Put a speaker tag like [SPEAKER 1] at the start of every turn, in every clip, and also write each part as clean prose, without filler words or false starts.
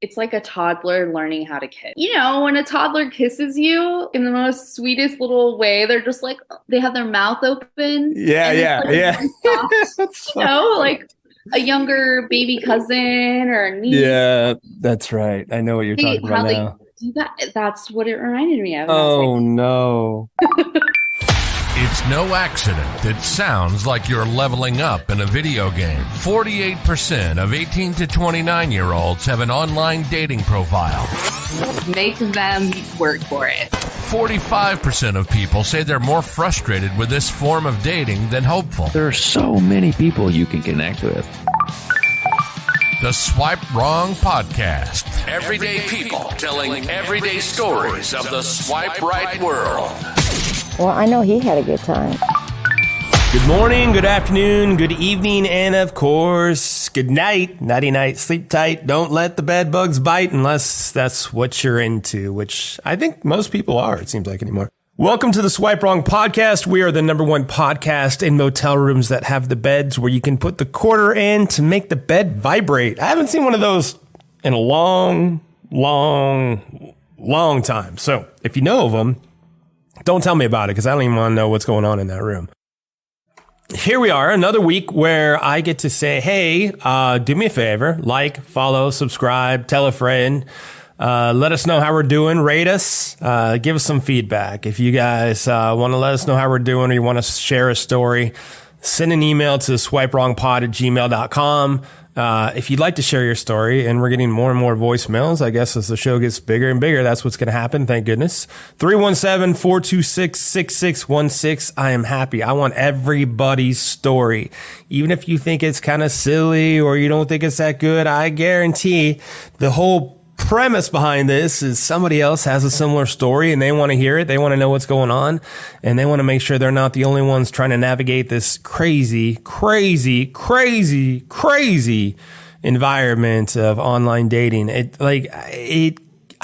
[SPEAKER 1] It's like a toddler learning how to kiss. You know, when a toddler kisses you in the most sweetest little way, they're just like, they have their mouth open.
[SPEAKER 2] Yeah,
[SPEAKER 1] and
[SPEAKER 2] yeah,
[SPEAKER 1] it's like
[SPEAKER 2] yeah.
[SPEAKER 1] soft, you know, like a younger baby cousin or a niece.
[SPEAKER 2] Yeah, that's right. I know what you're talking about
[SPEAKER 1] How they
[SPEAKER 2] now.
[SPEAKER 1] do that. That's what it reminded me of. And I was
[SPEAKER 2] Oh,
[SPEAKER 1] like,
[SPEAKER 2] no.
[SPEAKER 3] It's no accident. It sounds like you're leveling up in a video game. 48% of 18 to 29-year-olds have an online dating profile.
[SPEAKER 1] make them work for it.
[SPEAKER 3] 45% of people say they're more frustrated with this form of dating than hopeful.
[SPEAKER 4] There are so many people you can connect with.
[SPEAKER 3] The Swipe Wrong Podcast. Everyday people telling everyday stories of the swipe right world.
[SPEAKER 5] Well, I know he had a good time.
[SPEAKER 2] Good morning, good afternoon, good evening, and of course, good night. Nighty night, sleep tight. Don't let the bed bugs bite unless that's what you're into, which I think most people are, it seems like anymore. Welcome to the Swipe Wrong Podcast. We are the #1 podcast in motel rooms that have the beds where you can put the quarter in to make the bed vibrate. I haven't seen one of those in a long time. So if you know of them, don't tell me about it because I don't even want to know what's going on in that room. Here we are, another week where I get to say, hey, do me a favor, like, follow, subscribe, tell a friend. Let us know how we're doing. Rate us. Give us some feedback. If you guys want to let us know how we're doing or you want to share a story, send an email to swipewrongpod@gmail.com. If you'd like to share your story, and we're getting more and more voicemails, I guess as the show gets bigger and bigger, that's what's going to happen. Thank goodness. 317-426-6616. I am happy. I want everybody's story. Even if you think it's kind of silly or you don't think it's that good, I guarantee the whole premise behind this is somebody else has a similar story and they want to hear it. They want to know what's going on and they want to make sure they're not the only ones trying to navigate this crazy environment of online dating. I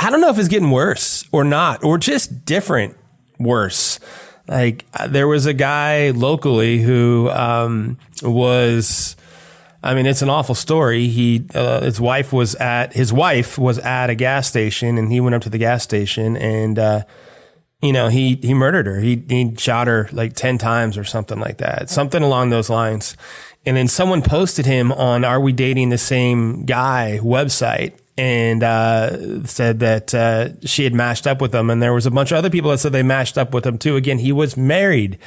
[SPEAKER 2] don't know if it's getting worse or not, or just different worse. Like there was a guy locally who, it's an awful story. His wife was at a gas station and he went up to the gas station and, he murdered her. He shot her like 10 times or something like that, something along those lines. And then someone posted him on Are We Dating the Same Guy website and, said that, she had matched up with him. And there was a bunch of other people that said they matched up with him too. Again, he was married.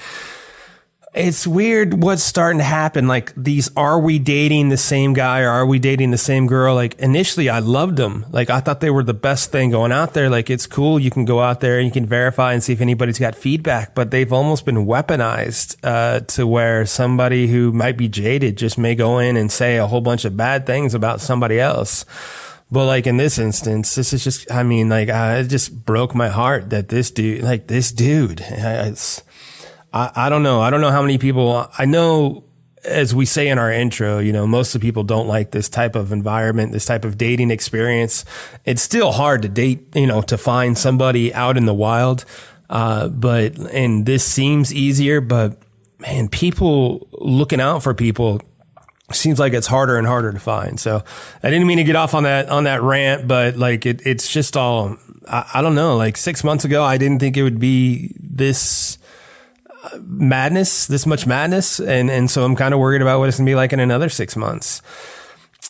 [SPEAKER 2] It's weird what's starting to happen. Like these, are we dating the same guy or are we dating the same girl? Like initially I loved them. Like I thought they were the best thing going out there. Like it's cool. You can go out there and you can verify and see if anybody's got feedback, but they've almost been weaponized, to where somebody who might be jaded just may go in and say a whole bunch of bad things about somebody else. But like in this instance, this is just, it just broke my heart that this dude, I don't know. I don't know how many people I know, as we say in our intro, most of the people don't like this type of environment, this type of dating experience. It's still hard to date, to find somebody out in the wild. And this seems easier, but man, people looking out for people seems like it's harder and harder to find. So I didn't mean to get off on that rant, but like it's just all, I don't know, like 6 months ago, I didn't think it would be this much madness. And so I'm kind of worried about what it's gonna be like in another 6 months.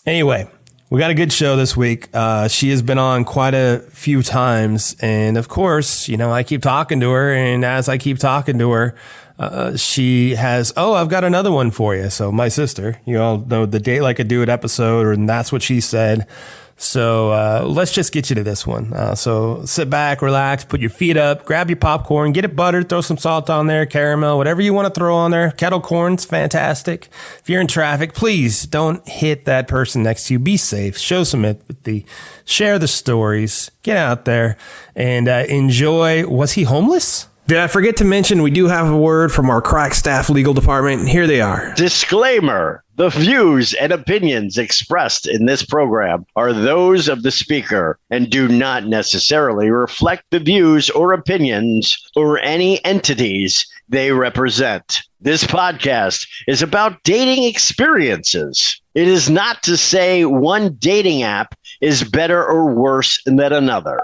[SPEAKER 2] Anyway, we got a good show this week. She has been on quite a few times. And of course, I keep talking to her. And as I keep talking to her, she has, I've got another one for you. So my sister, you all know the Date Like a Dude episode, and that's what she said. So let's just get you to this one. So sit back, relax, put your feet up, grab your popcorn, get it buttered, throw some salt on there, caramel, whatever you want to throw on there. Kettle corn's fantastic. If you're in traffic, please don't hit that person next to you. Be safe. Show some empathy. Share the stories. Get out there and enjoy. Was he homeless? Did I forget to mention we do have a word from our crack staff legal department? Here they are.
[SPEAKER 6] Disclaimer. The views and opinions expressed in this program are those of the speaker and do not necessarily reflect the views or opinions or any entities they represent. This podcast is about dating experiences. It is not to say one dating app is better or worse than another.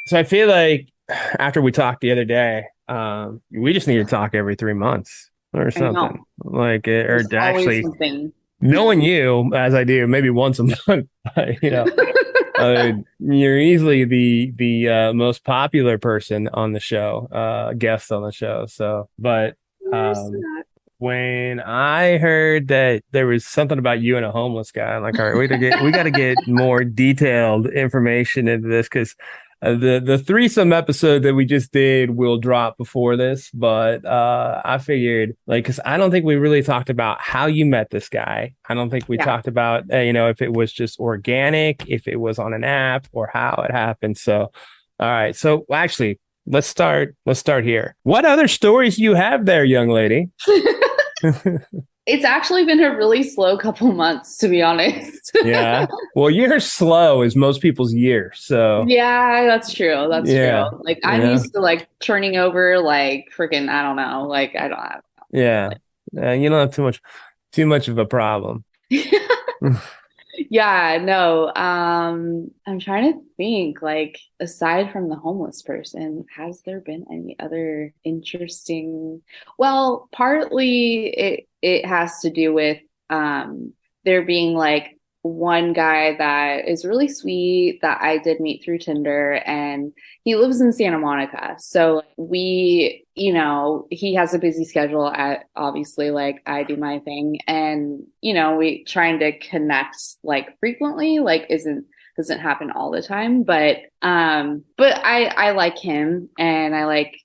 [SPEAKER 2] So I feel like after we talked the other day, we just need to talk every 3 months or
[SPEAKER 1] I know.
[SPEAKER 2] something. Like, or
[SPEAKER 1] There's always
[SPEAKER 2] actually
[SPEAKER 1] something.
[SPEAKER 2] knowing you as I do, maybe once a month, you're easily the most popular person on the show, guest on the show. So, but when I heard that there was something about you and a homeless guy, I'm like, all right, we got to get more detailed information into this because the threesome episode that we just did will drop before this, but I figured like because I don't think we really talked about how you met this guy. I don't think we talked about if it was just organic, if it was on an app, or how it happened. So, all right, so actually. Let's start here. What other stories do you have there, young lady?
[SPEAKER 1] It's actually been a really slow couple months, to be honest.
[SPEAKER 2] Yeah. Well, you're slow as most people's year. So
[SPEAKER 1] yeah, that's true. That's
[SPEAKER 2] yeah.
[SPEAKER 1] true. Like I'm used to like turning over like freaking, I don't know. Like I don't have.
[SPEAKER 2] Yeah. You don't have too much of a problem.
[SPEAKER 1] Yeah, no. I'm trying to think, like, aside from the homeless person, has there been any other interesting? Well, partly it has to do with there being like one guy that is really sweet that I did meet through Tinder, and he lives in Santa Monica. So we, he has a busy schedule at obviously like I do my thing, and we trying to connect like frequently, like doesn't happen all the time, but I like him and I like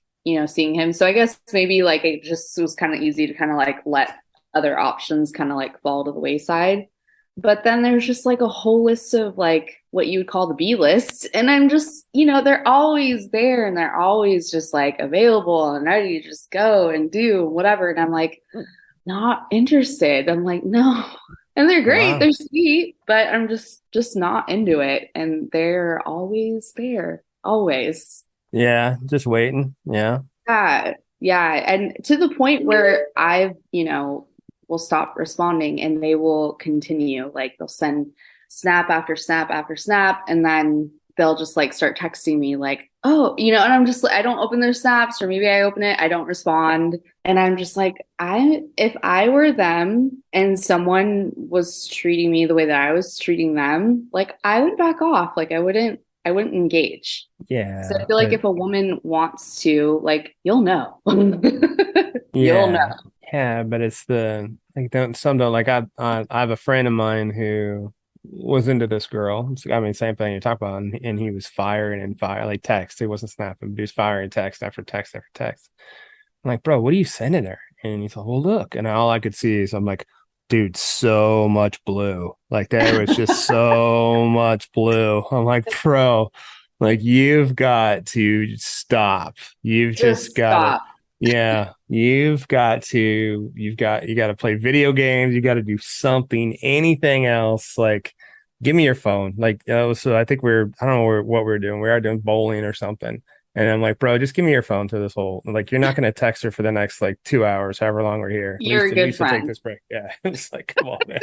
[SPEAKER 1] seeing him. So I guess maybe like it just was kind of easy to kind of like let other options kind of like fall to the wayside. But then there's just like a whole list of like what you would call the B list. And I'm just, they're always there and they're always just like available and ready to just go and do whatever. And I'm like, not interested. I'm like, no. And they're great.
[SPEAKER 2] Wow.
[SPEAKER 1] They're sweet, but I'm just not into it. And they're always there. Always.
[SPEAKER 2] Yeah. Just waiting. Yeah.
[SPEAKER 1] Yeah. And to the point where I've, will stop responding and they will continue. Like they'll send snap after snap after snap, and then they'll just like start texting me like, oh, and I'm just I don't open their snaps, or maybe I open it, I don't respond. And I'm just like, if I were them and someone was treating me the way that I was treating them, like I would back off. Like I wouldn't engage.
[SPEAKER 2] Yeah.
[SPEAKER 1] So I feel like if a woman wants to, like, you'll know.
[SPEAKER 2] Yeah.
[SPEAKER 1] You'll know.
[SPEAKER 2] Yeah, but it's some don't like I have a friend of mine who was into this girl. I mean, same thing you talk about, and he was firing and like text. He wasn't snapping, but he was firing text after text after text. I'm like, bro, what are you sending her? And he's like, well, look. And all I could see is I'm like, dude, so much blue. Like there was just so much blue. I'm like, bro, like you've got to stop. You've just got to. Yeah, you got to play video games. You got to do something, anything else. Like, give me your phone. Like, so I think I don't know what we're doing. We are doing bowling or something. And I'm like, bro, just give me your phone to this whole, like, you're not going to text her for the next like 2 hours, however long we're here.
[SPEAKER 1] You're a good friend.
[SPEAKER 2] Take this break. Yeah. It's like, come on, man.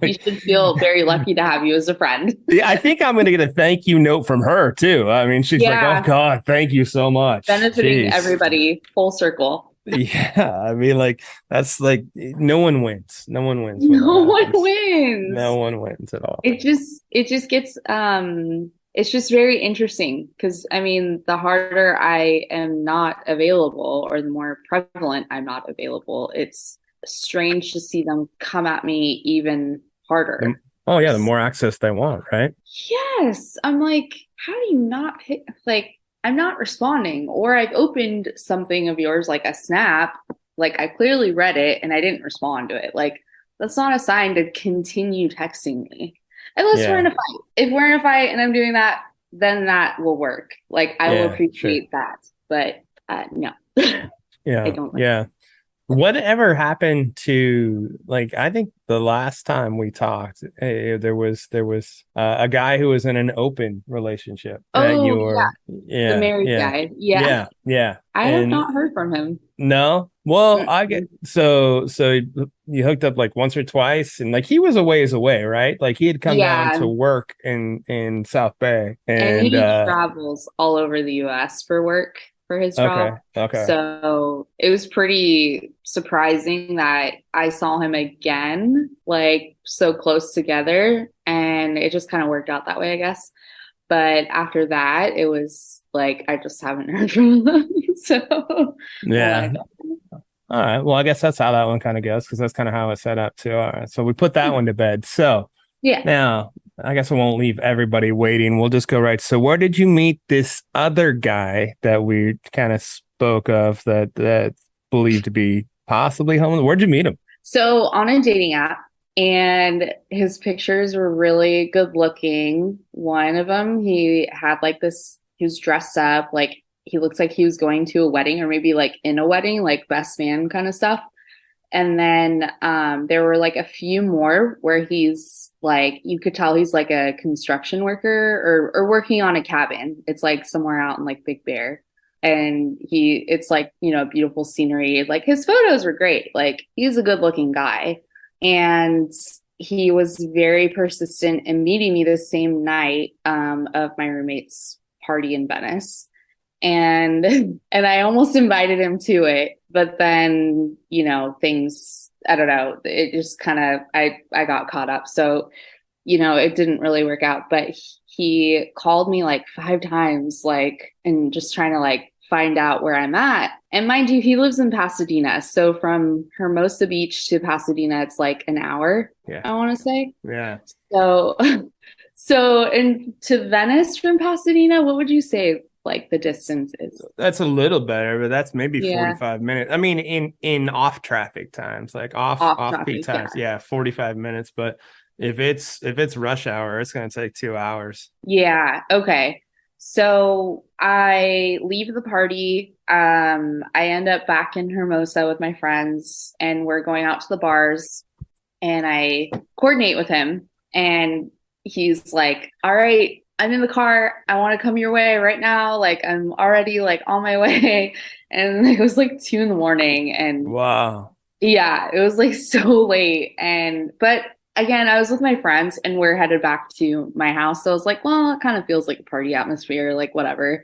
[SPEAKER 1] You should feel very lucky to have you as a friend.
[SPEAKER 2] Yeah, I think I'm going to get a thank you note from her too. I mean, she's like, oh God, thank you so much.
[SPEAKER 1] Benefiting everybody, full circle.
[SPEAKER 2] Yeah. I mean, like, that's like, no one wins. No one wins.
[SPEAKER 1] No one wins.
[SPEAKER 2] No one wins at all.
[SPEAKER 1] It just gets, it's just very interesting because I mean, the harder I am not available or the more prevalent I'm not available, it's strange to see them come at me even harder.
[SPEAKER 2] Oh yeah, the more access they want, right?
[SPEAKER 1] Yes. I'm like, how do you not hit, like, I'm not responding, or I've opened something of yours like a snap, like I clearly read it and I didn't respond to it. Like that's not a sign to continue texting me. Unless we're in a fight. If we're in a fight and I'm doing that, then that will work. Like I will appreciate that. But no.
[SPEAKER 2] Yeah.
[SPEAKER 1] I don't
[SPEAKER 2] yeah. Whatever happened to like? I think the last time we talked, there was a guy who was in an open relationship that
[SPEAKER 1] Oh,
[SPEAKER 2] you
[SPEAKER 1] yeah,
[SPEAKER 2] were.
[SPEAKER 1] the
[SPEAKER 2] Yeah,
[SPEAKER 1] married
[SPEAKER 2] yeah,
[SPEAKER 1] guy. Yeah,
[SPEAKER 2] yeah.
[SPEAKER 1] I have
[SPEAKER 2] And
[SPEAKER 1] not heard from him.
[SPEAKER 2] no, well, I get
[SPEAKER 1] Mm-mm.
[SPEAKER 2] so you hooked up like once or twice, and like he was a ways away, right? Like he had come down
[SPEAKER 1] Yeah,
[SPEAKER 2] to work in South Bay,
[SPEAKER 1] and
[SPEAKER 2] and
[SPEAKER 1] he travels all over the US for work for his
[SPEAKER 2] okay,
[SPEAKER 1] job.
[SPEAKER 2] okay,
[SPEAKER 1] So it was pretty surprising that I saw him again, like so close together. And it just kind of worked out that way, I guess. But after that, it was like I just haven't heard from him. So I'm
[SPEAKER 2] yeah.
[SPEAKER 1] like,
[SPEAKER 2] All right. Well, I guess that's how that one kind of goes because that's kind of how it's set up too. All right. So we put that one to bed. So
[SPEAKER 1] yeah.
[SPEAKER 2] now I guess I won't leave everybody waiting. We'll just go right. So where did you meet this other guy that we kind of spoke of that believed to be possibly homeless? Where'd you meet him?
[SPEAKER 1] So on a dating app, and his pictures were really good looking. One of them, he had like this, he was dressed up, like he looks like he was going to a wedding or maybe like in a wedding, like best man kind of stuff. And then there were like a few more where he's like, you could tell he's like a construction worker or working on a cabin. It's like somewhere out in like Big Bear. And it's like, beautiful scenery. Like his photos were great. Like he's a good looking guy. And he was very persistent in meeting me the same night of my roommate's party in Venice. And and I almost invited him to it, but then, things, I don't know, it just kind of I got caught up. So, it didn't really work out, but he called me like 5 times, like, and just trying to like find out where I'm at. And mind you, he lives in Pasadena. So from Hermosa Beach to Pasadena, it's like an hour,
[SPEAKER 2] Yeah.
[SPEAKER 1] I want to say.
[SPEAKER 2] Yeah.
[SPEAKER 1] So, and to Venice from Pasadena, what would you say like the distance is?
[SPEAKER 2] That's a little better, but that's maybe
[SPEAKER 1] Yeah,
[SPEAKER 2] 45 minutes. I mean, in off traffic times, like
[SPEAKER 1] off
[SPEAKER 2] off peak
[SPEAKER 1] traffic. Yeah.
[SPEAKER 2] times, yeah, 45 minutes. But if it's rush hour, it's gonna take 2 hours.
[SPEAKER 1] Yeah. Okay. So I leave the party. I end up back in Hermosa with my friends, and we're going out to the bars. And I coordinate with him, and he's like, "All right, I'm in the car. I want to come your way right now. Like I'm already like on my way." And it was like 2 in the morning, and
[SPEAKER 2] Wow.
[SPEAKER 1] yeah, it was like so late. But again, I was with my friends and we're headed back to my house. So I was like, well, it kind of feels like a party atmosphere, like whatever.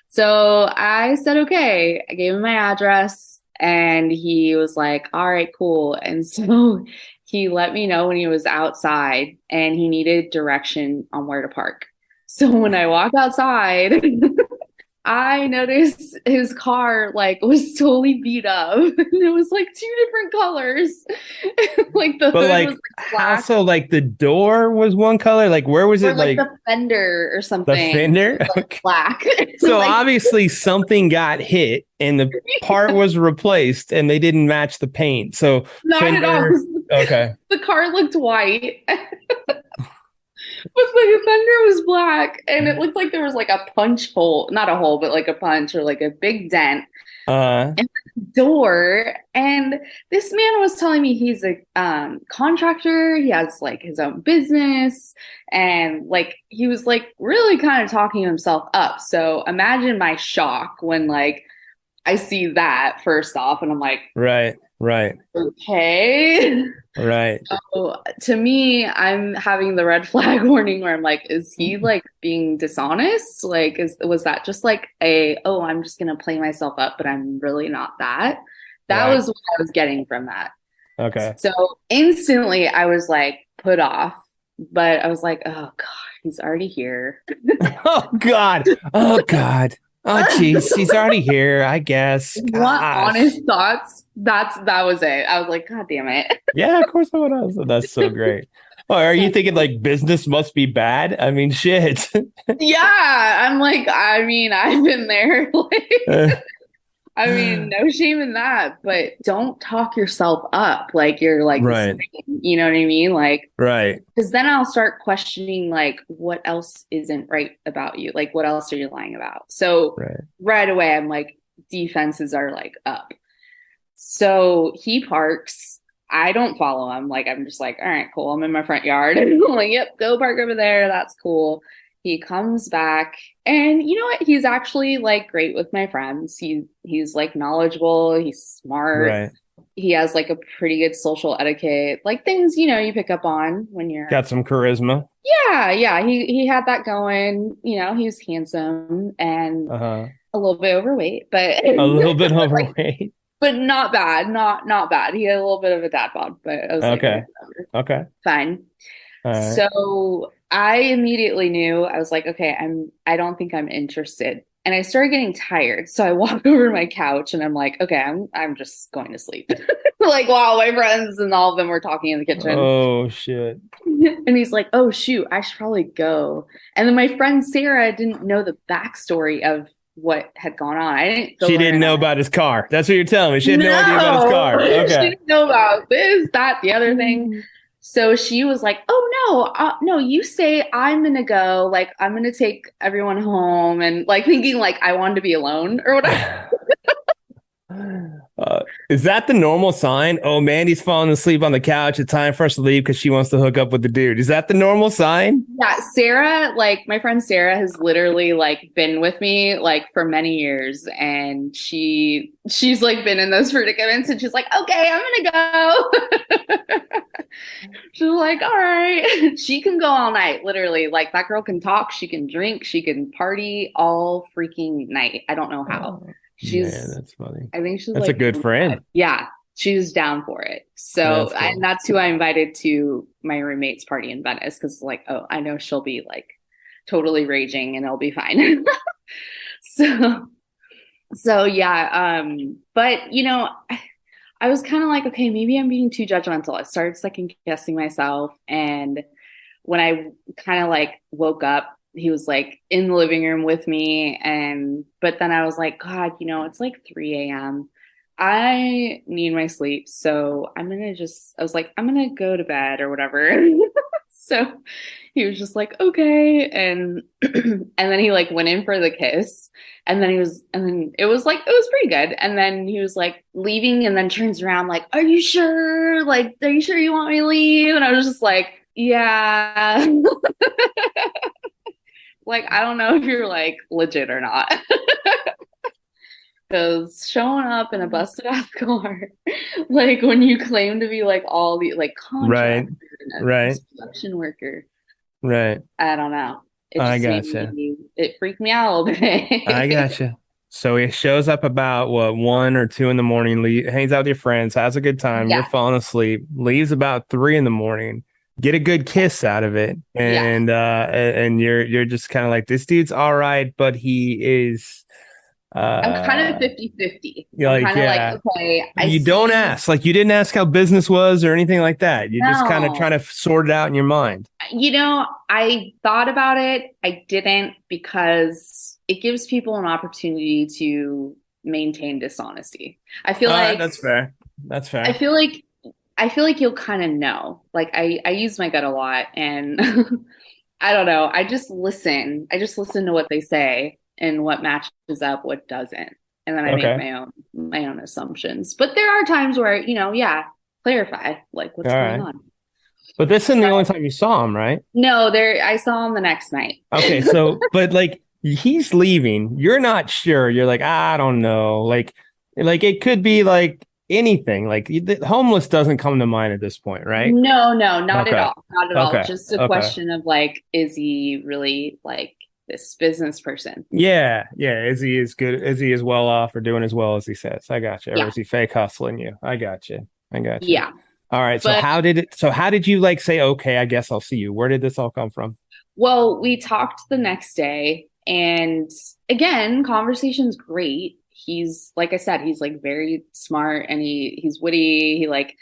[SPEAKER 1] So I said, okay. I gave him my address and he was like, all right, cool. And so he let me know when he was outside and he needed direction on where to park. So when I walked outside, I noticed his car like was totally beat up. And it was like two different colors. Like the
[SPEAKER 2] But
[SPEAKER 1] hood
[SPEAKER 2] like,
[SPEAKER 1] was like
[SPEAKER 2] how
[SPEAKER 1] black
[SPEAKER 2] so? Like the door was one color. Like where was
[SPEAKER 1] or
[SPEAKER 2] it?
[SPEAKER 1] like
[SPEAKER 2] Like
[SPEAKER 1] the fender or
[SPEAKER 2] the
[SPEAKER 1] something
[SPEAKER 2] fender.
[SPEAKER 1] was like
[SPEAKER 2] Okay.
[SPEAKER 1] black.
[SPEAKER 2] So
[SPEAKER 1] Like
[SPEAKER 2] obviously something got hit and the part was replaced, and they didn't match the paint. So
[SPEAKER 1] not at all.
[SPEAKER 2] fender. Okay.
[SPEAKER 1] The car looked white. But the fender was black and it looked like there was like a punch hole, not a hole, but like a punch or like a big dent
[SPEAKER 2] Uh.
[SPEAKER 1] in the door. And this man was telling me he's a contractor. He has like his own business and like he was like really kind of talking himself up. So imagine my shock when like I see that first off and I'm like,
[SPEAKER 2] Right. Right.
[SPEAKER 1] okay.
[SPEAKER 2] Right.
[SPEAKER 1] So to me, I'm having the red flag warning where I'm like, is he like being dishonest? Like, was that just like oh, I'm just gonna play myself up, but I'm really not that. That
[SPEAKER 2] Right.
[SPEAKER 1] was what I was getting from that.
[SPEAKER 2] Okay.
[SPEAKER 1] So instantly I was like put off, but I was like, oh God, he's already here.
[SPEAKER 2] Oh God. Oh God. Oh geez, he's already here, I guess.
[SPEAKER 1] What
[SPEAKER 2] Gosh.
[SPEAKER 1] honest thoughts? That was it. I was like, God damn it.
[SPEAKER 2] Yeah, of course I would have. That's so great. Oh, are you thinking like business must be bad? I mean, shit.
[SPEAKER 1] Yeah, I'm like, I mean, I've been there.
[SPEAKER 2] Uh,
[SPEAKER 1] Like, I mean, no shame in that, but don't talk yourself up like you're like,
[SPEAKER 2] Right.
[SPEAKER 1] you know what I mean? Like,
[SPEAKER 2] Right.
[SPEAKER 1] because then I'll start questioning like what else isn't right about you? Like, what else are you lying about? So
[SPEAKER 2] Right.
[SPEAKER 1] right away, I'm like, defenses are like up. So he parks. I don't follow him. Like, I'm just like, all right, cool. I'm in my front yard. I'm like, yep, go park over there. That's cool. He comes back, and you know what? He's actually like great with my friends. He's like knowledgeable. He's smart.
[SPEAKER 2] Right.
[SPEAKER 1] He has like a pretty good social etiquette, like things, you pick up on when you're.
[SPEAKER 2] Got some charisma.
[SPEAKER 1] Yeah. He had that going. He was handsome and
[SPEAKER 2] Uh-huh.
[SPEAKER 1] a little bit overweight, but
[SPEAKER 2] A little bit
[SPEAKER 1] like,
[SPEAKER 2] overweight.
[SPEAKER 1] but not bad. Not bad. He had a little bit of a dad bod, but I was like,
[SPEAKER 2] Okay.
[SPEAKER 1] whatever.
[SPEAKER 2] Okay.
[SPEAKER 1] Fine.
[SPEAKER 2] All right.
[SPEAKER 1] So I immediately knew. I was like, okay, I don't think I'm interested. And I started getting tired. So I walk over to my couch and I'm like, okay, I'm just going to sleep. Like while my friends and all of them were talking in the kitchen.
[SPEAKER 2] Oh shit.
[SPEAKER 1] And he's like, oh shoot, I should probably go. And then my friend Sarah didn't know the backstory of what had gone on. I didn't
[SPEAKER 2] She didn't know about his car. That's what you're telling me. She had no idea about his car.
[SPEAKER 1] She
[SPEAKER 2] Okay.
[SPEAKER 1] didn't know about this, that, the other thing. So she was like, oh no, you say I'm gonna go, like I'm gonna take everyone home, and like thinking like I wanted to be alone or whatever.
[SPEAKER 2] Is that the normal sign? Oh, Mandy's falling asleep on the couch. It's time for us to leave because she wants to hook up with the dude. Is that the normal sign?
[SPEAKER 1] Yeah, Sarah, like my friend Sarah has literally like been with me like for many years, and she's like been in those predicaments, and she's like, okay, I'm gonna go. She's like, all right. She can go all night, literally. Like that girl can talk, she can drink, she can party all freaking night. I don't know how.
[SPEAKER 2] Man, that's funny.
[SPEAKER 1] I think she's
[SPEAKER 2] that's
[SPEAKER 1] like
[SPEAKER 2] a good friend.
[SPEAKER 1] Yeah, she's down for it. So
[SPEAKER 2] That's cool.
[SPEAKER 1] and that's who I invited to my roommate's party in Venice, because like, oh, I know she'll be like totally raging and it'll be fine. So yeah, but I was kind of like, okay, maybe I'm being too judgmental. I started second guessing myself, and when I kind of like woke up, he was like in the living room with me, but then I was like, God, it's like 3 a.m. I need my sleep, so I was like, I'm gonna go to bed or whatever. So he was just like, okay, and and then he like went in for the kiss, and then it was pretty good, and then he was like leaving, and then turns around like, are you sure? Like, are you sure you want me to leave? And I was just like, yeah. Like, I don't know if you're like legit or not. Because showing up in a busted ass car, like when you claim to be like all the like contractor,
[SPEAKER 2] right,
[SPEAKER 1] construction worker,
[SPEAKER 2] right.
[SPEAKER 1] I don't know.
[SPEAKER 2] I gotcha.
[SPEAKER 1] It freaked me out a little bit.
[SPEAKER 2] I gotcha. So he shows up about 1 or 2 in the morning, hangs out with your friends, has a good time.
[SPEAKER 1] Yeah.
[SPEAKER 2] You're falling asleep, leaves about 3 in the morning. Get a good kiss out of it, and you're just kind of like, this dude's all right, but he is.
[SPEAKER 1] I'm kind of 50-50.
[SPEAKER 2] You're
[SPEAKER 1] I'm
[SPEAKER 2] like,
[SPEAKER 1] kind of like, okay.
[SPEAKER 2] Don't ask, like you didn't ask how business was or anything like that. You're just kind of
[SPEAKER 1] No.
[SPEAKER 2] trying to sort it out in your mind.
[SPEAKER 1] I thought about it. I didn't, because it gives people an opportunity to maintain dishonesty. I feel like
[SPEAKER 2] that's fair. That's fair.
[SPEAKER 1] I feel like you'll kind of know. Like I use my gut a lot, and I don't know. I just listen. To what they say and what matches up, what doesn't. And then I make my own assumptions. But there are times where, clarify like what's going on.
[SPEAKER 2] But this isn't the only time you saw him, right?
[SPEAKER 1] No, I saw him the next night.
[SPEAKER 2] Okay, so but like he's leaving. You're not sure. You're like, I don't know. Like it could be like anything. Like the homeless doesn't come to mind at this point, right?
[SPEAKER 1] No, not at all. Not at all. Just a
[SPEAKER 2] Okay.
[SPEAKER 1] question of like, is he really like this business person?
[SPEAKER 2] Yeah. Is he as good? Is he as well off or doing as well as he says? I got you. Or
[SPEAKER 1] Yeah.
[SPEAKER 2] is he fake hustling you? I got you.
[SPEAKER 1] Yeah.
[SPEAKER 2] All right. So how did you like say, okay, I guess I'll see you? Where did this all come from?
[SPEAKER 1] Well, we talked the next day, and again, conversation's great. He's, like I said, he's like very smart, and he's witty. He like,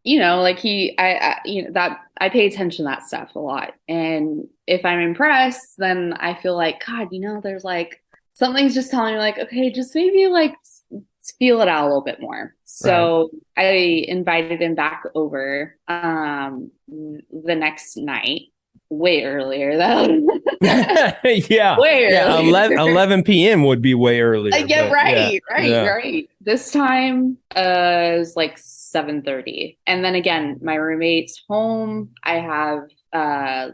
[SPEAKER 1] I pay attention to that stuff a lot. And if I'm impressed, then I feel like, God, there's like, something's just telling me like, okay, just maybe like feel it out a little bit more. So right. I invited him back over the next night, way earlier though.
[SPEAKER 2] Yeah.
[SPEAKER 1] Way
[SPEAKER 2] Yeah.
[SPEAKER 1] earlier.
[SPEAKER 2] 11 p.m. would be way earlier.
[SPEAKER 1] Yeah,
[SPEAKER 2] But yeah. Yeah.
[SPEAKER 1] right. This time it was like 7:30. And then again, my roommate's home. I have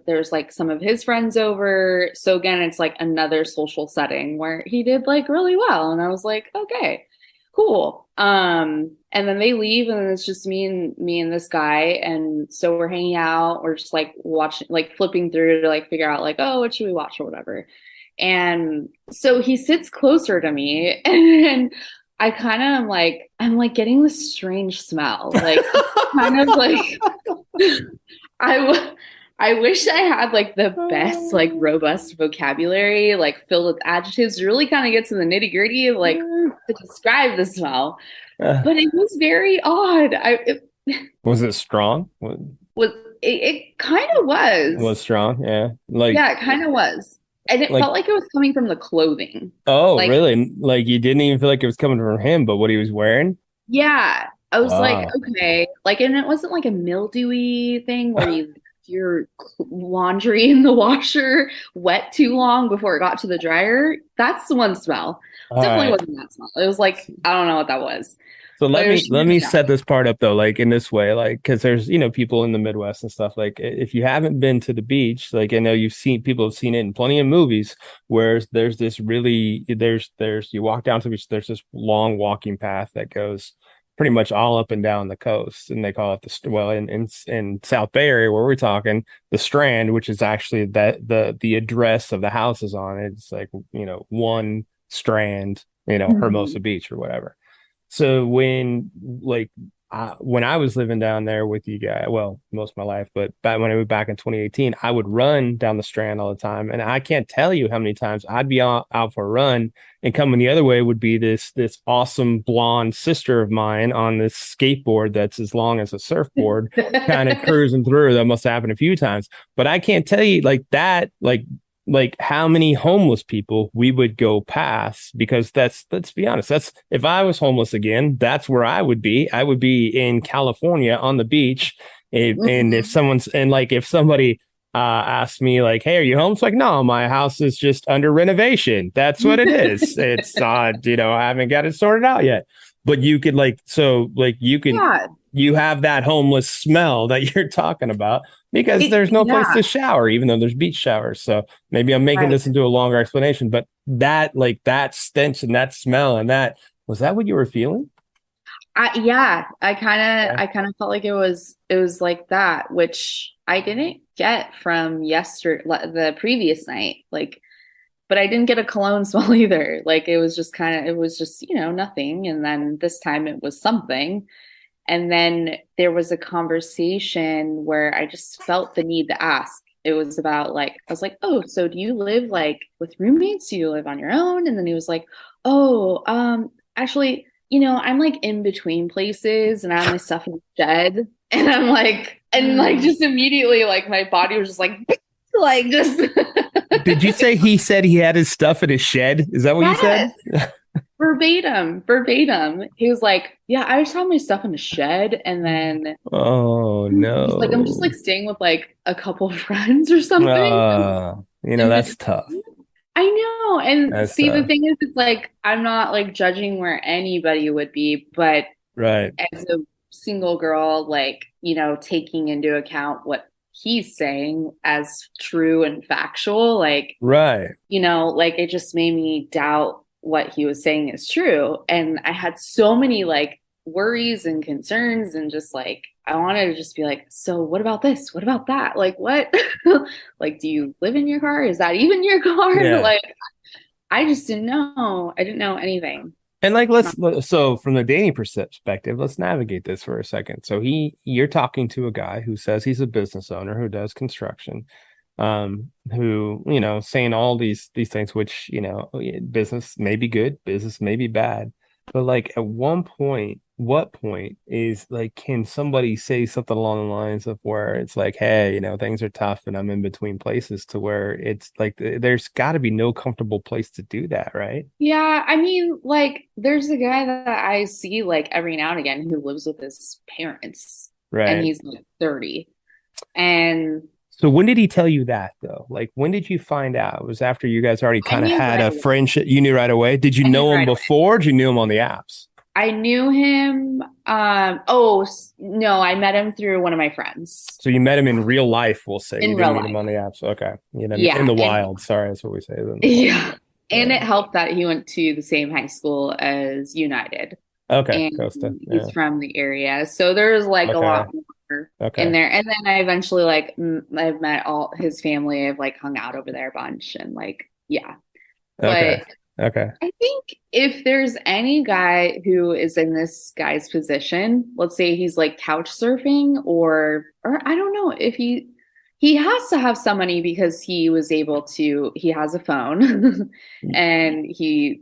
[SPEAKER 1] there's like some of his friends over. So again, it's like another social setting where he did like really well. And I was like, okay, cool. And then they leave and it's just me and this guy. And so we're hanging out, we're just like watching, like flipping through to like figure out like, oh, what should we watch or whatever. And so he sits closer to me and I kind of am like, I'm like getting this strange smell, like kind of like I wish I had like the best, like robust vocabulary, like filled with adjectives, to really kind of get to the nitty gritty of like to describe the smell. But it was very odd.
[SPEAKER 2] Was it strong?
[SPEAKER 1] Was it kind of was.
[SPEAKER 2] It was strong, yeah. Like
[SPEAKER 1] yeah, it kind of was. And it
[SPEAKER 2] like,
[SPEAKER 1] felt like it was coming from the clothing.
[SPEAKER 2] oh,
[SPEAKER 1] Like,
[SPEAKER 2] really? Like you didn't even feel like it was coming from him, but what he was wearing?
[SPEAKER 1] yeah. I was like,
[SPEAKER 2] Wow.
[SPEAKER 1] okay. Like, and it wasn't like a mildewy thing where your laundry in the washer wet too long before it got to the dryer. That's the one smell.
[SPEAKER 2] All
[SPEAKER 1] Definitely
[SPEAKER 2] right.
[SPEAKER 1] wasn't that smell. It was like, I don't know what that was.
[SPEAKER 2] So
[SPEAKER 1] But it was
[SPEAKER 2] let me
[SPEAKER 1] yeah.
[SPEAKER 2] set this part up though, like in this way, like because there's people in the Midwest and stuff. Like if you haven't been to the beach, like I know you've seen people have seen it in plenty of movies, where there's this really there's you walk down to the beach, there's this long walking path that goes pretty much all up and down the coast, and they call it in South Bay area where we're talking the Strand, which is actually that the address of the houses on it. It's like one Strand, Hermosa Beach or whatever. So when I was living down there with you guys, well, most of my life, but when I moved back in 2018, I would run down the Strand all the time, and I can't tell you how many times I'd be out for a run, and coming the other way would be this awesome blonde sister of mine on this skateboard that's as long as a surfboard, kind of cruising through. That must have happened a few times, but I can't tell you like that, like how many homeless people we would go past, because let's be honest, that's if I was homeless again, that's where I would be. I would be in California on the beach. And if somebody asked me like, hey, are you homeless? Like, no, my house is just under renovation. That's what it is. It's not, I haven't got it sorted out yet. But you could
[SPEAKER 1] Yeah.
[SPEAKER 2] you have that homeless smell that you're talking about, because there's no place to shower, even though there's beach showers. So maybe I'm making this into a longer explanation, but that stench and that smell and was that what you were feeling?
[SPEAKER 1] I kind of felt like it was like that, which I didn't get from the previous night. Like, but I didn't get a cologne smell either. Like it was just nothing. And then this time it was something. And then there was a conversation where I just felt the need to ask. It was about like, I was like, oh, so do you live like with roommates? Do you live on your own? And then he was like, oh, actually, I'm like in between places and I have my stuff in the shed. And I'm like, just immediately, like my body was just like just.
[SPEAKER 2] Did you say he said he had his stuff in his shed? Is that what you said?
[SPEAKER 1] Verbatim. He was like, yeah, I just have my stuff in the shed. And then
[SPEAKER 2] oh no,
[SPEAKER 1] he's like, I'm just like staying with like a couple of friends or something.
[SPEAKER 2] That's tough.
[SPEAKER 1] I know. And
[SPEAKER 2] That's
[SPEAKER 1] see,
[SPEAKER 2] tough.
[SPEAKER 1] the thing is, it's like I'm not like judging where anybody would be, but
[SPEAKER 2] right,
[SPEAKER 1] as a single girl, like, taking into account what he's saying as true and factual, like,
[SPEAKER 2] right,
[SPEAKER 1] like it just made me doubt what he was saying is true. And I had so many like worries and concerns, and just like I wanted to just be like, so what about this? What about that? Like, what? Like, do you live in your car? Is that even your car?
[SPEAKER 2] Yeah.
[SPEAKER 1] Like, I just didn't know. I didn't know anything.
[SPEAKER 2] And like, so from the dating perspective, let's navigate this for a second. So you're talking to a guy who says he's a business owner who does construction, who, saying all these things, which, business may be good, business may be bad, but like at what point is like, can somebody say something along the lines of where it's like, hey, things are tough and I'm in between places, to where it's like, there's got to be no comfortable place to do that, right?
[SPEAKER 1] Yeah. I mean, like, there's a guy that I see like every now and again who lives with his parents,
[SPEAKER 2] Right.
[SPEAKER 1] and he's like 30. And
[SPEAKER 2] So when did he tell you that though? Like when did you find out? It was after you guys already
[SPEAKER 1] I
[SPEAKER 2] kind of
[SPEAKER 1] knew
[SPEAKER 2] had
[SPEAKER 1] right
[SPEAKER 2] a
[SPEAKER 1] away.
[SPEAKER 2] friendship. You knew right away. Did you
[SPEAKER 1] I knew
[SPEAKER 2] know him
[SPEAKER 1] right away.
[SPEAKER 2] before? Or did you knew him on the apps?
[SPEAKER 1] I knew him. No, I met him through one of my friends
[SPEAKER 2] So you met him in real life, we'll say. You
[SPEAKER 1] in
[SPEAKER 2] didn't
[SPEAKER 1] real
[SPEAKER 2] meet him
[SPEAKER 1] life.
[SPEAKER 2] on the apps. Okay. You know, in
[SPEAKER 1] Yeah,
[SPEAKER 2] the
[SPEAKER 1] and
[SPEAKER 2] wild. Sorry, that's what we say. In the wild.
[SPEAKER 1] yeah, and
[SPEAKER 2] Yeah.
[SPEAKER 1] it helped that he went to the same high school as United,
[SPEAKER 2] Okay.
[SPEAKER 1] and
[SPEAKER 2] Costa. Yeah.
[SPEAKER 1] he's from the area, so there's like a
[SPEAKER 2] Okay.
[SPEAKER 1] lot more in
[SPEAKER 2] Okay.
[SPEAKER 1] there. And then I eventually I've met all his family. I've like hung out over there a bunch, and like yeah,
[SPEAKER 2] Okay.
[SPEAKER 1] but.
[SPEAKER 2] Okay.
[SPEAKER 1] I think if there's any guy who is in this guy's position, let's say he's like couch surfing or I don't know if he has to have some money because he has a phone and he,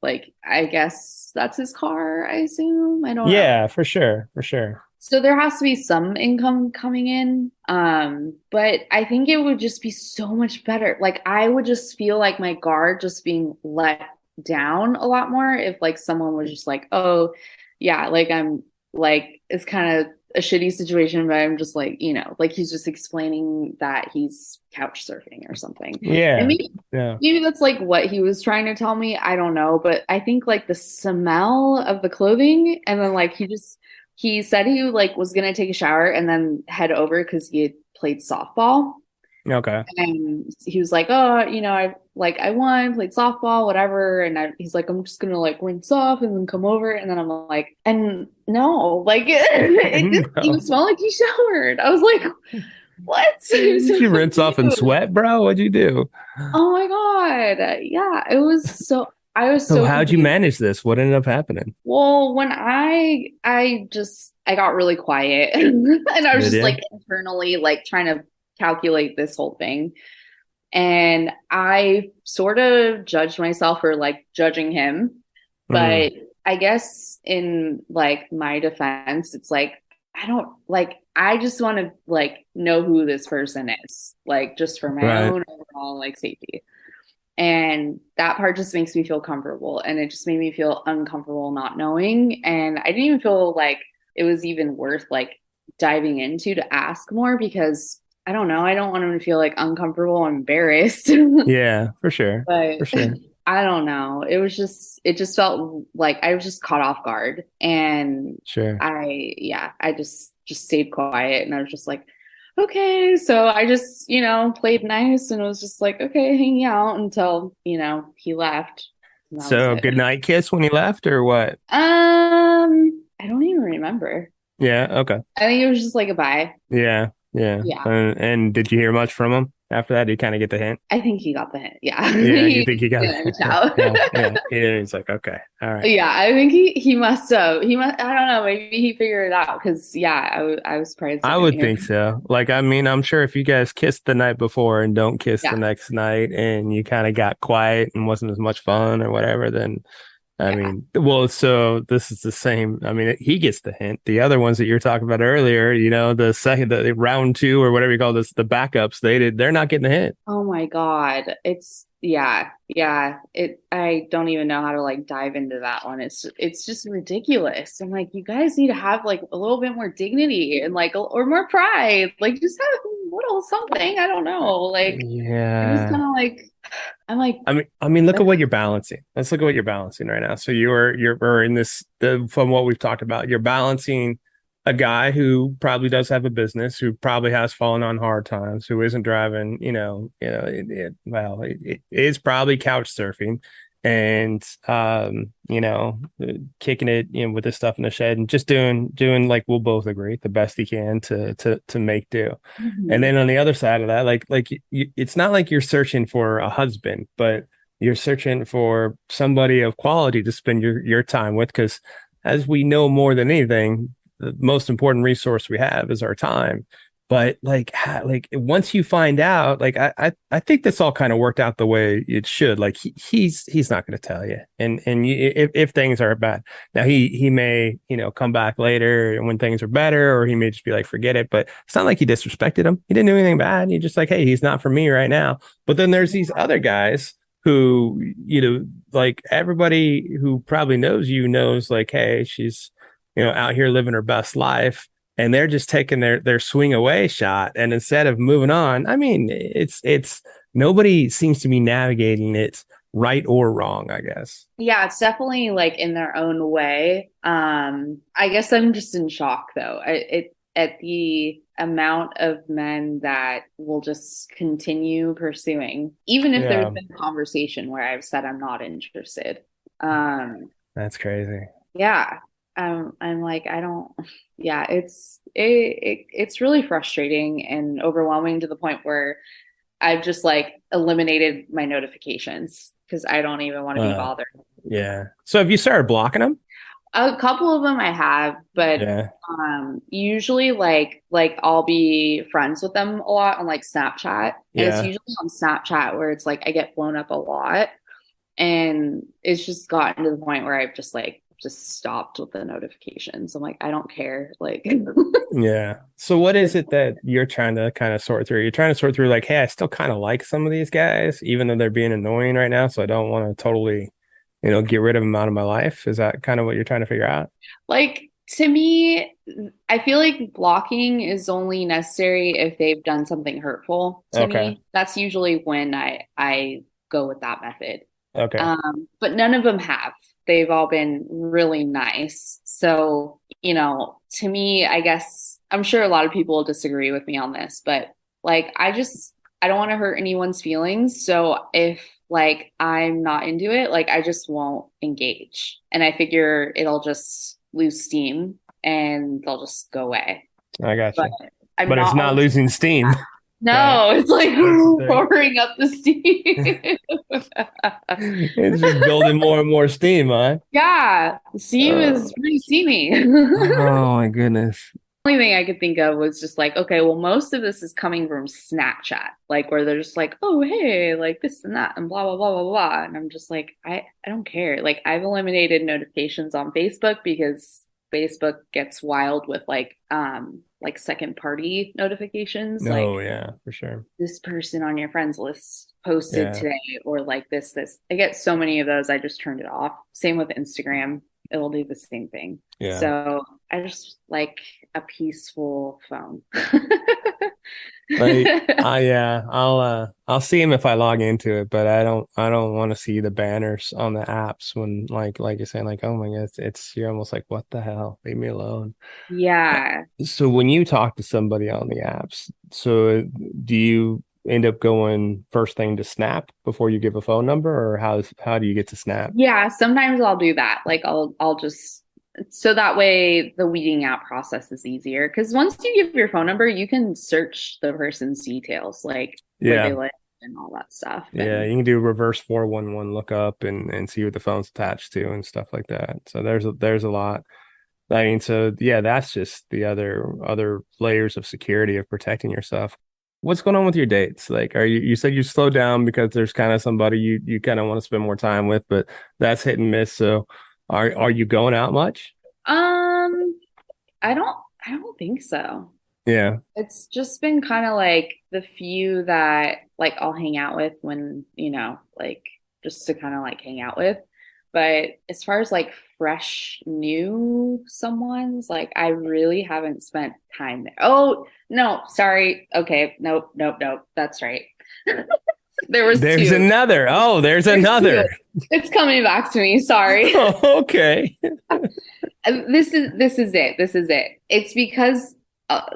[SPEAKER 1] like I guess that's his car, I assume. I don't know.
[SPEAKER 2] Yeah, for sure. For sure.
[SPEAKER 1] So there has to be some income coming in. But I think it would just be so much better. Like I would just feel like my guard just being let down a lot more if like someone was just like, oh, yeah, like I'm like it's kind of a shitty situation, but I'm just like, like he's just explaining that he's couch surfing or something. And
[SPEAKER 2] Yeah. Yeah.
[SPEAKER 1] maybe that's like what he was trying to tell me. I don't know, but I think like the smell of the clothing and then like he said he like was gonna take a shower and then head over because he had played softball.
[SPEAKER 2] Okay.
[SPEAKER 1] And he was like, "Oh, I won, played softball, whatever." And he's like, "I'm just gonna like rinse off and then come over." And then I'm like, "And no, like it didn't even
[SPEAKER 2] No.
[SPEAKER 1] smell like he showered." I was like, "What?"
[SPEAKER 2] Did
[SPEAKER 1] So
[SPEAKER 2] you rinse off and
[SPEAKER 1] confused.
[SPEAKER 2] sweat, bro? What'd you do?
[SPEAKER 1] Oh my God, yeah, it was so. I was
[SPEAKER 2] So
[SPEAKER 1] so
[SPEAKER 2] how'd you
[SPEAKER 1] confused.
[SPEAKER 2] manage this? What ended up happening?
[SPEAKER 1] Well, when I got really quiet and I was
[SPEAKER 2] Did
[SPEAKER 1] just
[SPEAKER 2] you?
[SPEAKER 1] like internally like trying to calculate this whole thing. And I sort of judged myself for like judging him.
[SPEAKER 2] Mm,
[SPEAKER 1] But I guess in like my defense, it's like I just want to like know who this person is, like just for my
[SPEAKER 2] right.
[SPEAKER 1] own overall like safety. And that part just makes me feel comfortable. And it just made me feel uncomfortable not knowing. And I didn't even feel like it was even worth like diving into to ask more because I don't know. I don't want him to feel like uncomfortable or embarrassed.
[SPEAKER 2] Yeah, for sure.
[SPEAKER 1] But
[SPEAKER 2] For sure.
[SPEAKER 1] I don't know. It just felt like I was just caught off guard. And
[SPEAKER 2] Sure.
[SPEAKER 1] I just stayed quiet and I was just like, okay. So I just, played nice and was just like, okay, hanging out until, he left. And that was
[SPEAKER 2] So
[SPEAKER 1] it.
[SPEAKER 2] good night kiss when he left or what?
[SPEAKER 1] I don't even remember.
[SPEAKER 2] Yeah, okay.
[SPEAKER 1] I think it was just like a bye.
[SPEAKER 2] Yeah, yeah.
[SPEAKER 1] Yeah.
[SPEAKER 2] And did you hear much from him after that? Did you kind of get the hint?
[SPEAKER 1] I think he got the hint. Yeah.
[SPEAKER 2] Yeah, you think he got
[SPEAKER 1] Didn't reach
[SPEAKER 2] it?
[SPEAKER 1] out.
[SPEAKER 2] Yeah, yeah. He's like, okay, all right.
[SPEAKER 1] Yeah, I think he must I don't know, maybe he figured it out because yeah, I was surprised I
[SPEAKER 2] I
[SPEAKER 1] didn't
[SPEAKER 2] would
[SPEAKER 1] hear.
[SPEAKER 2] think so. Like, I mean, I'm sure if you guys kissed the night before and don't kiss the
[SPEAKER 1] Yeah,
[SPEAKER 2] next night and you kind of got quiet and wasn't as much fun or whatever, then I
[SPEAKER 1] yeah.
[SPEAKER 2] mean, well, so this is the same. I mean, he gets the hint. The other ones that you're talking about earlier, the round two or whatever you call this, the backups, they're not getting the hint.
[SPEAKER 1] Oh my God. Yeah. I don't even know how to like dive into that one. It's just ridiculous. I'm like, you guys need to have like a little bit more dignity and like or more pride. Like just have a little something. I don't know. Like I'm just
[SPEAKER 2] Yeah.
[SPEAKER 1] kind of like I'm like
[SPEAKER 2] I mean, look at what you're balancing. Let's look at what you're balancing right now. So you're in this from what we've talked about, you're balancing a guy who probably does have a business, who probably has fallen on hard times, who isn't driving, it is probably couch surfing and kicking it, with this stuff in the shed and just doing like we'll both agree the best he can to make do. And
[SPEAKER 1] mhm.
[SPEAKER 2] then on the other side of that, it's not like you're searching for a husband, but you're searching for somebody of quality to spend your time with. Because as we know more than anything, the most important resource we have is our time. But like once you find out, like I think this all kind of worked out the way it should. Like he's not going to tell you, and if things are bad, now he may come back later when things are better, or he may just be like forget it. But it's not like he disrespected him. He didn't do anything bad. He just like hey, he's not for me right now. But then there's these other guys who like everybody who probably knows like hey, she's out here living her best life and they're just taking their swing away shot. And instead of moving on, I mean, it's nobody seems to be navigating it right or wrong, I guess.
[SPEAKER 1] Yeah, it's definitely like in their own way. I guess I'm just in shock though. At the amount of men that will just continue pursuing, even if there's
[SPEAKER 2] Yeah,
[SPEAKER 1] been a conversation where I've said I'm not interested. Um,
[SPEAKER 2] that's crazy.
[SPEAKER 1] yeah. I'm like, I don't, yeah, it's really frustrating and overwhelming to the point where I've just like eliminated my notifications because I don't even want to be
[SPEAKER 2] Uh,
[SPEAKER 1] bothered.
[SPEAKER 2] yeah. So have you started blocking them?
[SPEAKER 1] A couple of them I have, but
[SPEAKER 2] Yeah.
[SPEAKER 1] usually like I'll be friends with them a lot on like Snapchat, and it's
[SPEAKER 2] Yeah.
[SPEAKER 1] usually on Snapchat where it's like I get blown up a lot, and it's just gotten to the point where I've just stopped with the notifications. I'm like, I don't care. Like,
[SPEAKER 2] Yeah. So what is it that you're trying to kind of sort through? You're trying to sort through like, hey, I still kind of like some of these guys, even though they're being annoying right now. So I don't want to totally, get rid of them out of my life. Is that kind of what you're trying to figure out?
[SPEAKER 1] like to me, I feel like blocking is only necessary if they've done something hurtful to
[SPEAKER 2] Okay.
[SPEAKER 1] me. That's usually when I go with that method.
[SPEAKER 2] Okay.
[SPEAKER 1] But none of them have. They've all been really nice. So, to me, I guess I'm sure a lot of people will disagree with me on this, but like I don't want to hurt anyone's feelings. So if like I'm not into it, like I just won't engage. And I figure it'll just lose steam and they'll just go away.
[SPEAKER 2] I got
[SPEAKER 1] But
[SPEAKER 2] you.
[SPEAKER 1] I'm
[SPEAKER 2] But it's
[SPEAKER 1] not
[SPEAKER 2] not
[SPEAKER 1] always
[SPEAKER 2] losing steam. Right.
[SPEAKER 1] no, it's like
[SPEAKER 2] That's the thing.
[SPEAKER 1] pouring up the steam.
[SPEAKER 2] It's just building more and more steam, huh?
[SPEAKER 1] Yeah, steam
[SPEAKER 2] Uh,
[SPEAKER 1] is pretty steamy.
[SPEAKER 2] oh my goodness.
[SPEAKER 1] Only thing I could think of was just like, okay, well, most of this is coming from Snapchat, like where they're just like, oh, hey, like this and that and blah blah blah blah blah. And I'm just like, I don't care. Like I've eliminated notifications on Facebook because Facebook gets wild with like second party notifications, like
[SPEAKER 2] No, yeah, for sure.
[SPEAKER 1] this person on your friends list posted
[SPEAKER 2] Yeah.
[SPEAKER 1] today or like this. I get so many of those, I just turned it off. Same with Instagram. It'll do the same thing.
[SPEAKER 2] Yeah.
[SPEAKER 1] So I just like a peaceful phone.
[SPEAKER 2] Like, yeah, I'll see him if I log into it, but I don't want to see the banners on the apps when like you're saying, like, oh my God, you're almost like, what the hell? Leave me alone.
[SPEAKER 1] Yeah.
[SPEAKER 2] So when you talk to somebody on the apps, so do you end up going first thing to Snap before you give a phone number, or how do you get to Snap?
[SPEAKER 1] Yeah, sometimes I'll do that. Like I'll just so that way the weeding out process is easier. Because once you give your phone number, you can search the person's details, like where they
[SPEAKER 2] Yeah.
[SPEAKER 1] live and all that stuff.
[SPEAKER 2] Yeah,
[SPEAKER 1] And
[SPEAKER 2] you can do reverse 411 lookup and see what the phone's attached to and stuff like that. So there's a lot. I mean, so yeah, that's just the other layers of security of protecting yourself. What's going on with your dates? Like, you said you slowed down because there's kind of somebody you kind of want to spend more time with, but that's hit and miss. So are you going out much?
[SPEAKER 1] um, I don't think so.
[SPEAKER 2] Yeah.
[SPEAKER 1] It's just been kind of like the few that like I'll hang out with when, like just to kind of like hang out with. But as far as like fresh new someone's, like I really haven't spent time there. Oh, no, sorry. Okay, nope, nope, nope. That's right. There was
[SPEAKER 2] There's
[SPEAKER 1] two.
[SPEAKER 2] another. Oh, there's
[SPEAKER 1] There's two.
[SPEAKER 2] another.
[SPEAKER 1] It's coming back to me. Sorry.
[SPEAKER 2] Oh, okay.
[SPEAKER 1] This is it. This is it. It's because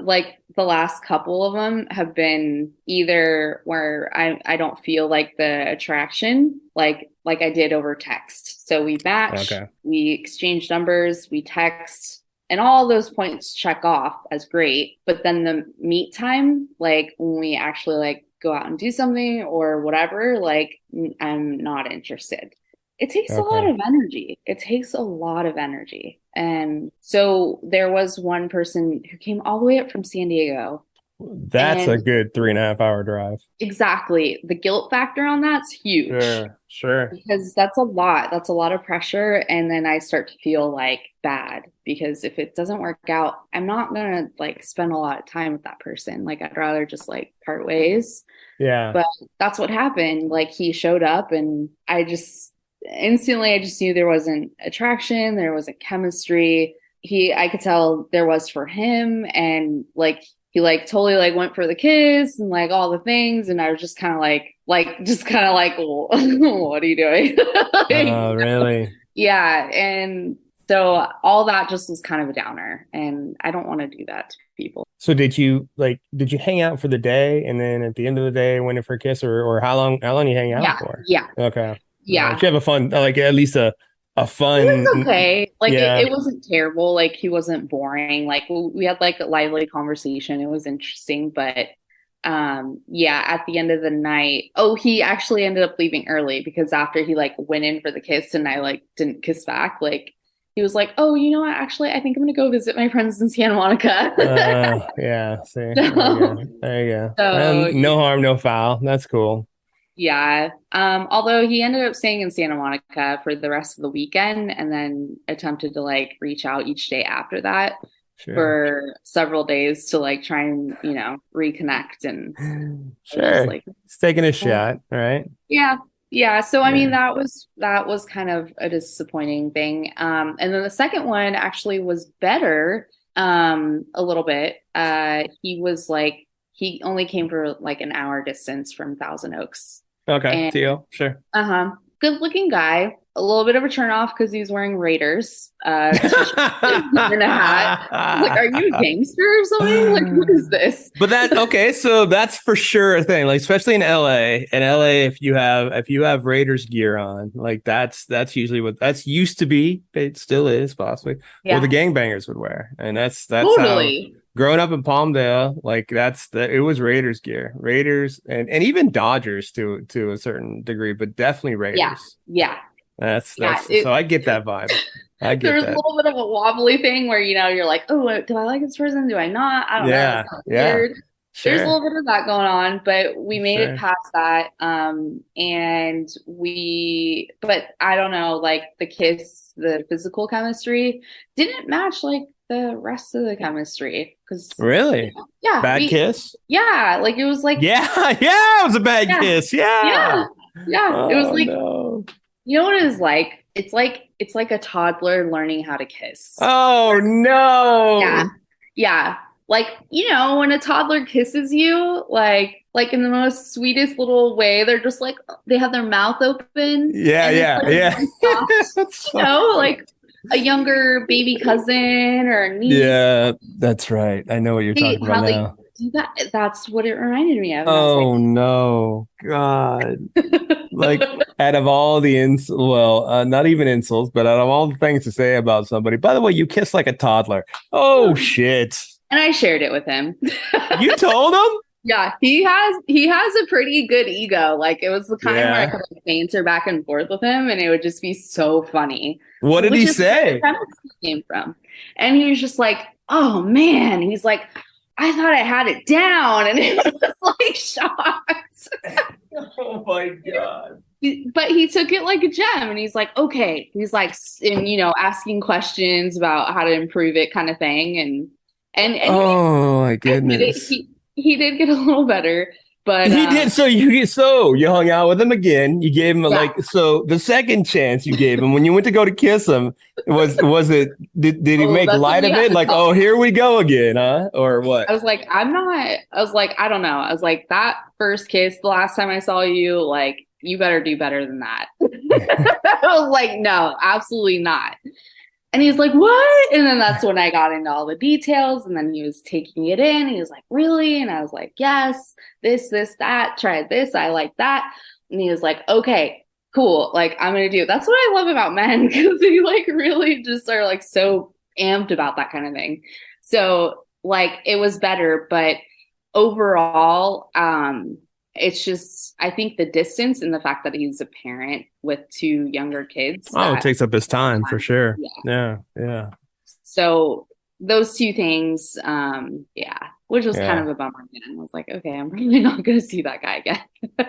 [SPEAKER 1] like the last couple of them have been either where I don't feel like the attraction like I did over text. So we match,
[SPEAKER 2] Okay.
[SPEAKER 1] we exchange numbers, we text, and all those points check off as great. But then the meet time, like when we actually like go out and do something or whatever, like I'm not interested. It takes a lot
[SPEAKER 2] Okay.
[SPEAKER 1] of energy. It takes a lot of energy. And so there was one person who came all the way up from San Diego.
[SPEAKER 2] That's a
[SPEAKER 1] And
[SPEAKER 2] good 3.5 hour drive.
[SPEAKER 1] exactly, the guilt factor on that's huge
[SPEAKER 2] Sure. Sure.
[SPEAKER 1] because that's a lot. That's a lot of pressure. And then I start to feel like bad because if it doesn't work out, I'm not gonna like spend a lot of time with that person. Like I'd rather just like part ways.
[SPEAKER 2] Yeah.
[SPEAKER 1] But that's what happened. Like he showed up and I just instantly I just knew there wasn't attraction, there wasn't chemistry. I could tell there was for him, and like he like totally like went for the kiss and like all the things, and I was just kind of like well, what are you doing?
[SPEAKER 2] Oh, really?
[SPEAKER 1] Yeah, and so all that just was kind of a downer, and I don't want to do that to people.
[SPEAKER 2] So did you hang out for the day and then at the end of the day went in for a kiss, or how long you hang out
[SPEAKER 1] Yeah,
[SPEAKER 2] for?
[SPEAKER 1] yeah,
[SPEAKER 2] Okay. Did
[SPEAKER 1] yeah.
[SPEAKER 2] you have a fun, like at least a
[SPEAKER 1] It was
[SPEAKER 2] fun,
[SPEAKER 1] okay. Like
[SPEAKER 2] yeah,
[SPEAKER 1] it wasn't terrible. Like he wasn't boring. Like we had like a lively conversation. It was interesting, but yeah, at the end of the night, oh, he actually ended up leaving early because after he like went in for the kiss and I like didn't kiss back, like he was like, "Oh, you know what? Actually, I think I'm gonna go visit my friends in Santa Monica."
[SPEAKER 2] yeah, see, there you
[SPEAKER 1] So,
[SPEAKER 2] go. There you go. Well,
[SPEAKER 1] so
[SPEAKER 2] no harm, no foul. That's cool.
[SPEAKER 1] yeah. Although he ended up staying in Santa Monica for the rest of the weekend and then attempted to like reach out each day after that
[SPEAKER 2] Sure.
[SPEAKER 1] for several days to like try and, reconnect. And I was just
[SPEAKER 2] Sure.
[SPEAKER 1] like,
[SPEAKER 2] It's taking a
[SPEAKER 1] oh,
[SPEAKER 2] shot, right?
[SPEAKER 1] yeah. Yeah. So I mean
[SPEAKER 2] Yeah.
[SPEAKER 1] that was kind of a disappointing thing. And then the second one actually was better, a little bit. He only came for like an hour distance from Thousand Oaks.
[SPEAKER 2] Okay,
[SPEAKER 1] And
[SPEAKER 2] deal. Sure.
[SPEAKER 1] good looking guy. A little bit of a turn off because he's wearing Raiders t-shirt and a hat. Like, are you a gangster or something? Like, what is this?
[SPEAKER 2] But okay, so that's for sure a thing. Like especially in LA. In LA, if you have Raiders gear on, like that's usually what that's used to be. It still is possibly what the
[SPEAKER 1] Yeah,
[SPEAKER 2] gangbangers would wear, and that's how.
[SPEAKER 1] totally.
[SPEAKER 2] Growing up in Palmdale, like it was Raiders gear, Raiders, and even Dodgers to a certain degree, but definitely
[SPEAKER 1] Yeah,
[SPEAKER 2] Raiders.
[SPEAKER 1] yeah, yeah.
[SPEAKER 2] That's so I get that vibe. I get
[SPEAKER 1] There's a
[SPEAKER 2] that.
[SPEAKER 1] little bit of a wobbly thing where you're like, oh, do I like this person? Do I not? I don't know. It's
[SPEAKER 2] Yeah,
[SPEAKER 1] kind of
[SPEAKER 2] yeah,
[SPEAKER 1] weird. There's a
[SPEAKER 2] sure,
[SPEAKER 1] little bit of that going on, but we made it
[SPEAKER 2] sure.
[SPEAKER 1] past that. But I don't know, like the kiss, the physical chemistry didn't match like the rest of the chemistry because,
[SPEAKER 2] Really?
[SPEAKER 1] yeah,
[SPEAKER 2] Bad kiss?
[SPEAKER 1] yeah, like it was like,
[SPEAKER 2] Yeah, yeah, it was a bad
[SPEAKER 1] yeah,
[SPEAKER 2] kiss.
[SPEAKER 1] yeah,
[SPEAKER 2] Yeah.
[SPEAKER 1] yeah. It was
[SPEAKER 2] Oh
[SPEAKER 1] like,
[SPEAKER 2] no.
[SPEAKER 1] you know what it is like? It's like a toddler learning how to kiss.
[SPEAKER 2] Oh
[SPEAKER 1] Yeah.
[SPEAKER 2] no.
[SPEAKER 1] Yeah. Like, when a toddler kisses you, like in the most sweetest little way, they're just like they have their mouth open
[SPEAKER 2] Yeah,
[SPEAKER 1] and it's
[SPEAKER 2] yeah,
[SPEAKER 1] like a
[SPEAKER 2] yeah.
[SPEAKER 1] really soft,
[SPEAKER 2] That's so funny.
[SPEAKER 1] like a younger baby cousin or a niece.
[SPEAKER 2] Yeah, that's right. I know what you're talking about
[SPEAKER 1] How they
[SPEAKER 2] now.
[SPEAKER 1] do that. That's what it reminded me of. And I was like,
[SPEAKER 2] Oh no, God. Like out of all the not even insults, but out of all the things to say about somebody, by the way, you kiss like a toddler. Oh shit.
[SPEAKER 1] and I shared it with him.
[SPEAKER 2] You told him?
[SPEAKER 1] Yeah, he has a pretty good ego. Like it was the kind where I
[SPEAKER 2] Yeah.
[SPEAKER 1] could like banter back and forth with him, and it would just be so funny.
[SPEAKER 2] What did he
[SPEAKER 1] Which is where the
[SPEAKER 2] say?
[SPEAKER 1] chemistry came from. And he was just like, "Oh man," he's like, "I thought I had it down," and it was like shocked.
[SPEAKER 2] Oh my God.
[SPEAKER 1] But he took it like a gem, and he's like, "Okay," he's like, and asking questions about how to improve it, kind of thing, and
[SPEAKER 2] Oh my
[SPEAKER 1] I did it.
[SPEAKER 2] goodness.
[SPEAKER 1] He did get a little better, but
[SPEAKER 2] He did. So you hung out with him again. You gave him
[SPEAKER 1] yeah.
[SPEAKER 2] so the second chance you gave him when you went to go to kiss him was it did he
[SPEAKER 1] Oh,
[SPEAKER 2] make
[SPEAKER 1] that's
[SPEAKER 2] light
[SPEAKER 1] when we
[SPEAKER 2] of
[SPEAKER 1] had
[SPEAKER 2] it?
[SPEAKER 1] to
[SPEAKER 2] Like,
[SPEAKER 1] talk.
[SPEAKER 2] oh, here we go again, huh? Or what?
[SPEAKER 1] I was like, I was like, I don't know. I was like, that first kiss, the last time I saw you, like, you better do better than that. I was like, no, absolutely not. And he's like, what? And then that's when I got into all the details. And then he was taking it in. He was like, really? And I was like, yes, this, that, tried this. I like that. And he was like, okay, cool. Like, I'm going to do it. That's what I love about men because they like really just are like so amped about that kind of thing. So, like, it was better. But overall, it's just, I think the distance and the fact that he's a parent with two younger kids
[SPEAKER 2] Oh, it
[SPEAKER 1] that,
[SPEAKER 2] takes up his time for sure.
[SPEAKER 1] yeah.
[SPEAKER 2] Yeah, yeah,
[SPEAKER 1] So those two things, yeah, which was kind
[SPEAKER 2] yeah.
[SPEAKER 1] of a bummer again. I was like, okay, I'm really not going to see that guy again.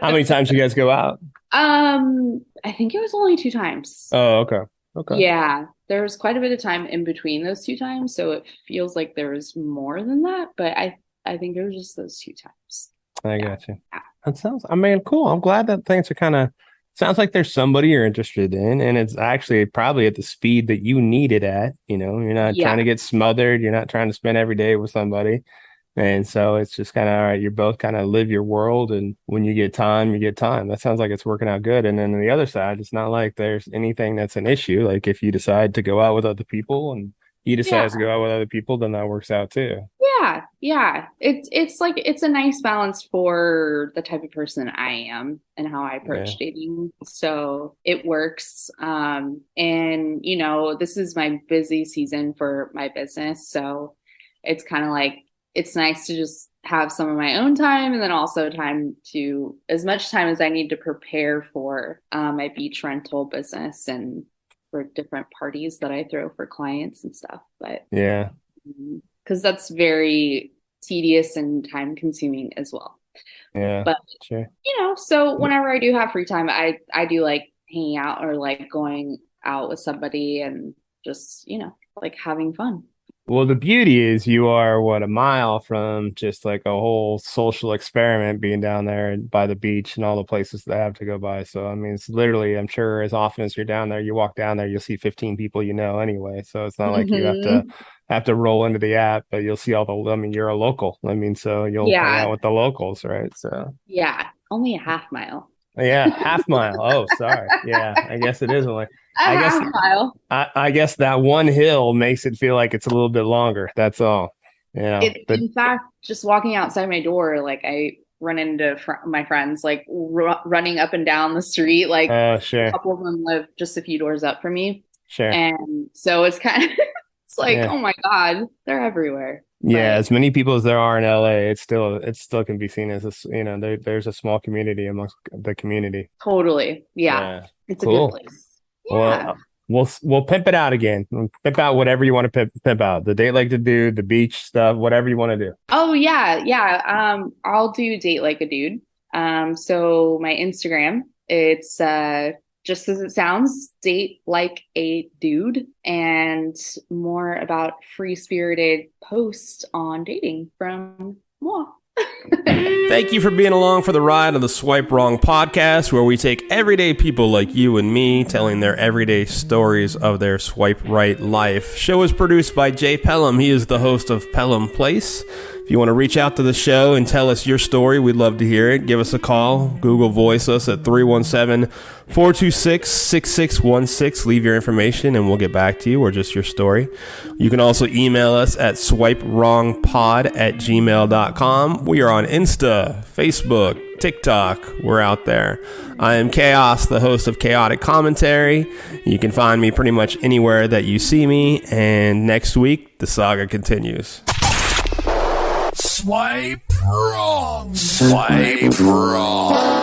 [SPEAKER 2] How many times you guys go out?
[SPEAKER 1] I think it was only two times.
[SPEAKER 2] Oh, okay. Okay.
[SPEAKER 1] Yeah, there was quite a bit of time in between those two times, so it feels like there was more than that, but I think it was just those two times.
[SPEAKER 2] I
[SPEAKER 1] Yeah.
[SPEAKER 2] got you. That sounds, I mean, cool. I'm glad that things are kind of Sounds like there's somebody you're interested in, and it's actually probably at the speed that you need it at. You know, you're not trying
[SPEAKER 1] Yeah.
[SPEAKER 2] to get smothered. You're not trying to spend every day with somebody. And so it's just kind of all right. You both kind of live your world, and when you get time, you get time. That sounds like it's working out good. And then on the other side, it's not like there's anything that's an issue. Like if you decide to go out with other people and he
[SPEAKER 1] Yeah.
[SPEAKER 2] decides to go out with other people, then that works out too.
[SPEAKER 1] Yeah. Yeah. It's like it's a nice balance for the type of person I am and how I approach dating. So it works. And you know, this is my busy season for my business. So it's kind of like it's nice to just have some of my own time and then also time to as much time as I need to prepare for my beach rental business and for different parties that I throw for clients and stuff. But
[SPEAKER 2] Yeah.
[SPEAKER 1] because that's very tedious and time consuming as well.
[SPEAKER 2] Yeah.
[SPEAKER 1] But
[SPEAKER 2] Sure.
[SPEAKER 1] you know, so whenever I do have free time, I do like hanging out or like going out with somebody and just, you know, like having fun.
[SPEAKER 2] Well, the beauty is you are a mile from just like a whole social experiment being down there by the beach and all the places they have to go by. So, I mean, it's literally, I'm sure as often as you're down there, you walk down there, you'll see 15 people you know anyway. So it's not like you have to roll into the app, but you'll see I mean, you're a local. I mean, so you'll hang out with the locals, right? So
[SPEAKER 1] yeah, only a half mile.
[SPEAKER 2] Yeah, half mile. Oh, sorry. Yeah, I guess it is only.
[SPEAKER 1] A half mile.
[SPEAKER 2] I guess that one hill makes it feel like it's a little bit longer. That's all.
[SPEAKER 1] In fact, just walking outside my door, like I run into my friends, like running up and down the street. Like
[SPEAKER 2] sure.
[SPEAKER 1] a couple of them live just a few doors up from me.
[SPEAKER 2] Sure.
[SPEAKER 1] And so it's kind of, it's like, oh my God, they're everywhere.
[SPEAKER 2] Yeah, as many people as there are in LA, it still can be seen as there's a small community amongst the community.
[SPEAKER 1] Totally. Yeah. It's
[SPEAKER 2] cool.
[SPEAKER 1] a good place. Yeah.
[SPEAKER 2] Well, we'll pimp it out again. We'll pimp out whatever you want to pimp out. The date like to do, the beach stuff, whatever you want to do.
[SPEAKER 1] Oh yeah, yeah. I'll do date like a dude. So my Instagram, it's just as it sounds, date like a dude, and more about free-spirited posts on dating from moi.
[SPEAKER 2] Thank you for being along for the ride of the Swipe Wrong podcast, where we take everyday people like you and me telling their everyday stories of their swipe right life. Show is produced by Jay Pelham. He is the host of Pelham Place. If you want to reach out to the show and tell us your story, we'd love to hear it. Give us a call. Google Voice us at 317-426-6616. Leave your information and we'll get back to you, or just your story. You can also email us at swipewrongpod@gmail.com. We are on Insta, Facebook, TikTok. We're out there. I am Chaos, the host of Chaotic Commentary. You can find me pretty much anywhere that you see me. And next week, the saga continues.
[SPEAKER 3] Swipe wrong. Swipe wrong.